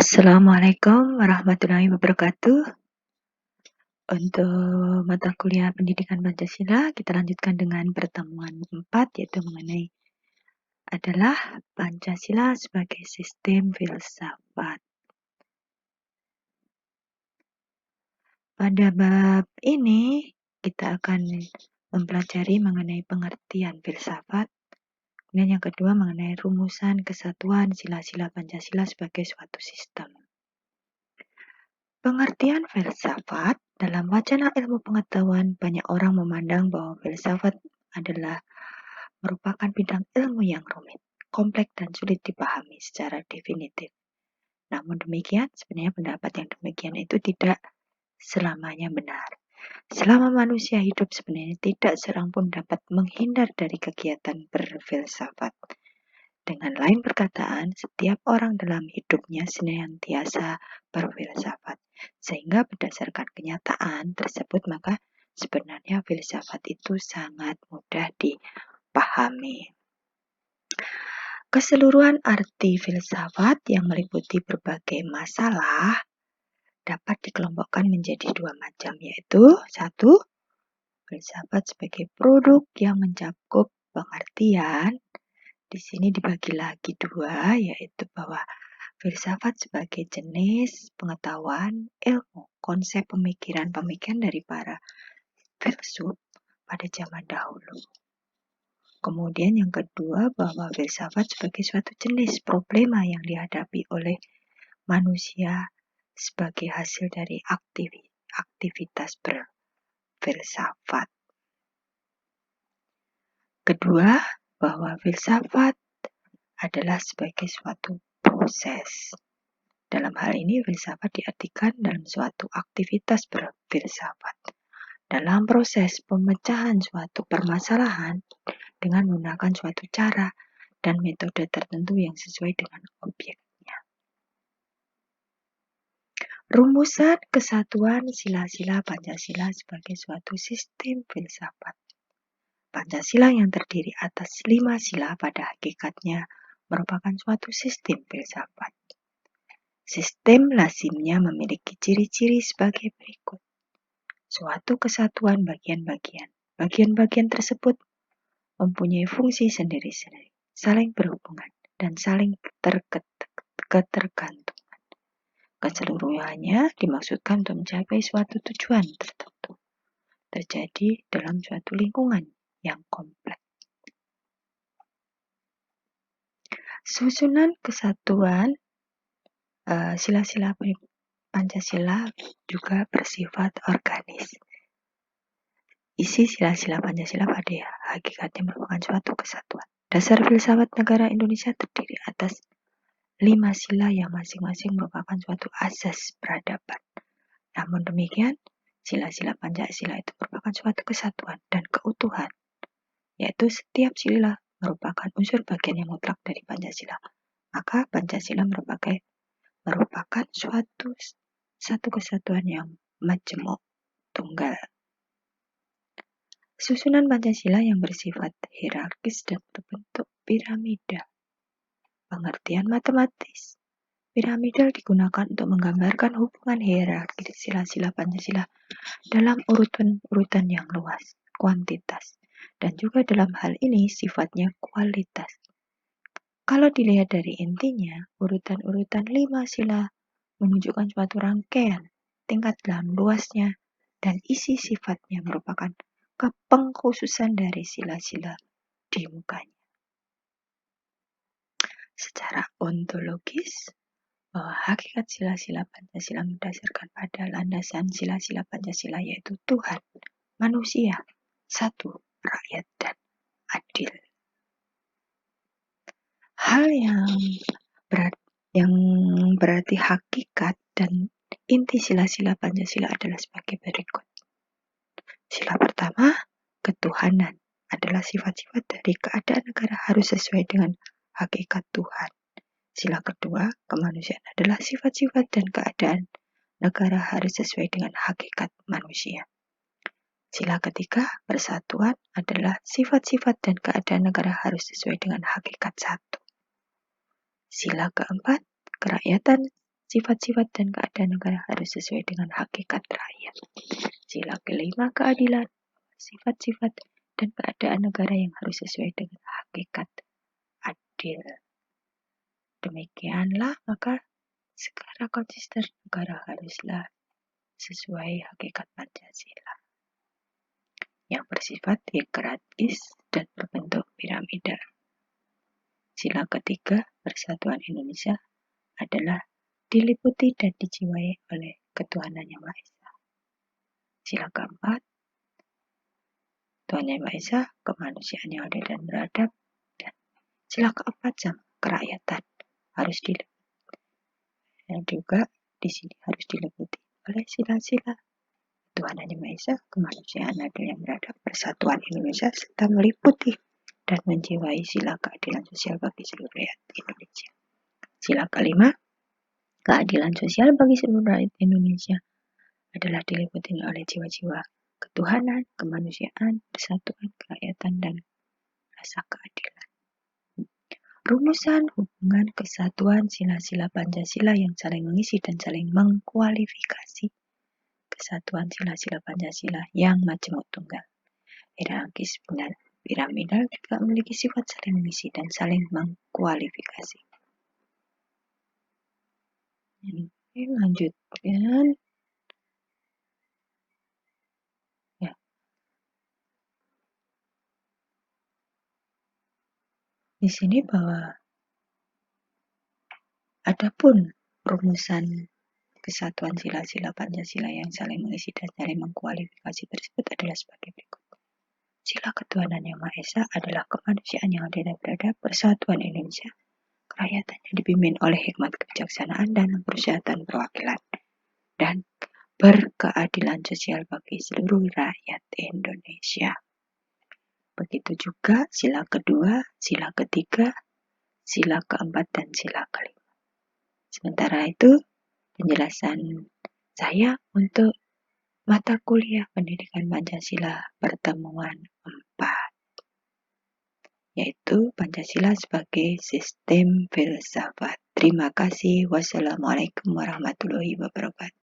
Assalamualaikum warahmatullahi wabarakatuh. Untuk mata kuliah Pendidikan Pancasila, kita lanjutkan dengan pertemuan 4, yaitu mengenai adalah Pancasila sebagai sistem filsafat. Pada bab ini, kita akan mempelajari mengenai pengertian filsafat. Kemudian yang kedua mengenai rumusan kesatuan sila-sila Pancasila sebagai suatu sistem. Pengertian filsafat dalam wacana ilmu pengetahuan, banyak orang memandang bahwa filsafat adalah merupakan bidang ilmu yang rumit, kompleks dan sulit dipahami secara definitif. Namun demikian, sebenarnya pendapat yang demikian itu tidak selamanya benar. Selama manusia hidup, sebenarnya tidak seorang pun dapat menghindar dari kegiatan berfilsafat. Dengan lain perkataan, setiap orang dalam hidupnya senantiasa berfilsafat. Sehingga berdasarkan kenyataan tersebut, maka sebenarnya filsafat itu sangat mudah dipahami. Keseluruhan arti filsafat yang meliputi berbagai masalah dapat dikelompokkan menjadi dua macam, yaitu satu, filsafat sebagai produk yang mencakup pengertian. Di sini dibagi lagi dua, yaitu bahwa filsafat sebagai jenis pengetahuan, ilmu, konsep pemikiran dari para filsuf pada zaman dahulu. Kemudian yang kedua, bahwa filsafat sebagai suatu jenis problema yang dihadapi oleh manusia sebagai hasil dari aktivitas berfilsafat. Kedua, bahwa filsafat adalah sebagai suatu proses. Dalam hal ini, filsafat diartikan dalam suatu aktivitas berfilsafat. Dalam proses pemecahan suatu permasalahan dengan menggunakan suatu cara dan metode tertentu yang sesuai dengan objeknya. Rumusan kesatuan sila-sila Pancasila sebagai suatu sistem filsafat. Pancasila yang terdiri atas 5 sila pada hakikatnya merupakan suatu sistem filsafat. Sistem lazimnya memiliki ciri-ciri sebagai berikut. Suatu kesatuan bagian-bagian. Bagian-bagian tersebut mempunyai fungsi sendiri-sendiri, saling berhubungan, dan saling ketergantungan. Keseluruhannya dimaksudkan untuk mencapai suatu tujuan tertentu. Terjadi dalam suatu lingkungan yang kompleks. Susunan kesatuan sila-sila Pancasila juga bersifat organis. Isi sila-sila Pancasila pada hakikatnya merupakan suatu kesatuan. Dasar filsafat negara Indonesia terdiri atas 5 sila yang masing-masing merupakan suatu asas peradaban. Namun demikian, sila-sila Pancasila itu merupakan suatu kesatuan dan keutuhan, yaitu setiap sila merupakan unsur bagian yang mutlak dari Pancasila. Maka Pancasila merupakan satu kesatuan yang majemuk, tunggal. Susunan Pancasila yang bersifat hierarkis dan berbentuk piramida. Pengertian matematis. Piramidal digunakan untuk menggambarkan hubungan hierarkis sila-sila Pancasila dalam urutan yang luas, kuantitas, dan juga dalam hal ini sifatnya kualitas. Kalau dilihat dari intinya, urutan-urutan 5 sila menunjukkan suatu rangkaian, tingkat dalam luasnya, dan isi sifatnya merupakan kepengkhususan dari sila-sila di mukanya. Secara ontologis, bahwa hakikat sila-sila Pancasila berdasarkan pada landasan sila-sila Pancasila, yaitu Tuhan, manusia, satu, rakyat, dan adil. Hal yang berarti hakikat dan inti sila-sila Pancasila adalah sebagai berikut. Sila pertama, ketuhanan adalah sifat-sifat dari keadaan negara harus sesuai dengan hakikat Tuhan. Sila kedua, kemanusiaan adalah sifat-sifat dan keadaan negara harus sesuai dengan hakikat manusia. Sila ketiga, persatuan adalah sifat-sifat dan keadaan negara harus sesuai dengan hakikat satu. Sila keempat, kerakyatan Sifat-sifat dan keadaan negara harus sesuai dengan hakikat rakyat. Sila kelima, keadilan. Sifat-sifat dan keadaan negara yang harus sesuai dengan hakikat adil. Demikianlah maka secara konsisten negara haruslah sesuai hakikat Pancasila yang bersifat hierarkis dan berbentuk piramida. Sila ketiga, persatuan Indonesia adalah diliputi dan dijiwai oleh ketuhanan Yang Maha Esa. Sila keempat, Tuhan Yang Maha Esa, kemanusiaan yang adil dan beradab. Dan sila keempat, kerakyatan harus diliputi. Dan juga di sini harus diliputi oleh sila-sila Tuhan Yang Maha Esa, kemanusiaan adil yang beradab, persatuan Indonesia, serta meliputi dan menjiwai sila keadilan sosial bagi seluruh rakyat Indonesia. Sila kelima, keadilan sosial bagi seluruh rakyat Indonesia adalah diliputi oleh jiwa-jiwa ketuhanan, kemanusiaan, persatuan, kerakyatan, dan rasa keadilan. Rumusan hubungan kesatuan sila-sila Pancasila yang saling mengisi dan saling mengkualifikasi kesatuan sila-sila Pancasila yang majemuk tunggal. Hierarkis piramidal juga memiliki sifat saling mengisi dan saling mengkualifikasi. Oke, lanjutkan. Ya. Di sini bahwa adapun rumusan kesatuan sila-sila Pancasila yang saling mengisi dan saling mengkualifikasi tersebut adalah sebagai berikut. Sila ketuhanan Yang Maha Esa adalah kemanusiaan yang adil dan beradab, persatuan Indonesia, kerakyatan yang dipimpin oleh hikmat kebijaksanaan dan perusahaan perwakilan, dan berkeadilan sosial bagi seluruh rakyat Indonesia. Begitu juga sila kedua, sila ketiga, sila keempat, dan sila kelima. Sementara itu, penjelasan saya untuk mata kuliah Pendidikan Pancasila pertemuan 4, yaitu Pancasila sebagai sistem filsafat. Terima kasih. Wassalamualaikum warahmatullahi wabarakatuh.